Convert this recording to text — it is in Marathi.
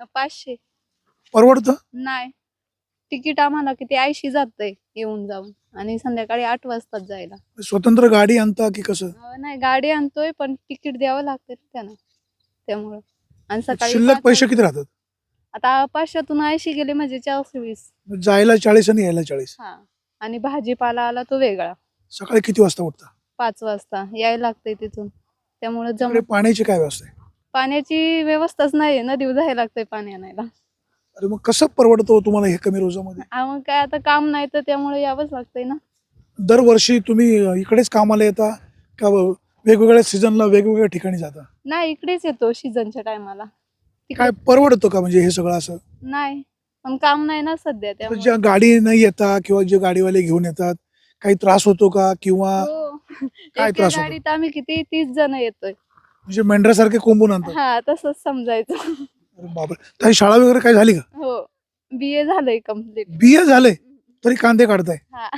500. परवडतं? नाही, तिकीट आम्हाला किती 80 जातंय येऊन जाऊन, आणि संध्याकाळी 8 वाजतात जायला. स्वतंत्र गाडी आणता की कसं? नाही, गाडी आणतोय पण तिकीट द्यावं लागतं त्यानं, त्यामुळं. आणि सकाळी शिल्लक 5 पैसे वाजता. किती राहतात? आता 500तून 80 गेले म्हणजे 420. जायला 40 आणि यायला 40. हा, आणि भाजीपाला आला तो वेगळा. सकाळी किती वाजता उठता? 5 वाजता यायला लागतंय तिथून, त्यामुळे तिकडे पाण्याची काय व्यवस्था आहे? पाण्याची व्यवस्थाच नाहीये, नदीवर जायला लागतंय पाणी आणायला. अरे मग कसं परवडतं हो तुम्हाला हे कमी रोजामध्ये? मग काय, आता काम नाही तर त्यामुळे यावंच लागतंय ना. दरवर्षी तुम्ही इकडेच कामाला येता का वेगवेगळ्या सीझनला वेगवेगळ्या ठिकाणी जाता? नाही, इकडेच येतो सीझनच्या टायमाला. काय परवडतं का म्हणजे हे सगळं असं? नाही, पण काम नाही ना सध्या, आता त्यामुळे. ज्या गाडी नाही येतात किंवा जे गाडीवाले घेऊन येतात, काही त्रास होतो का किंवा हो. काय एका त्रास होतो? गाडीत आम्ही किती 30 जण येतोय. म्हणजे मेंढरासारखे कोंबून आणतात? हा, तसंच समजायचं. अरे बापरे, काही शाळा वगैरे काय झाली का? हो, BA झालंय कम्प्लीट. BA झालंय तरी कांदे काढताय? हा.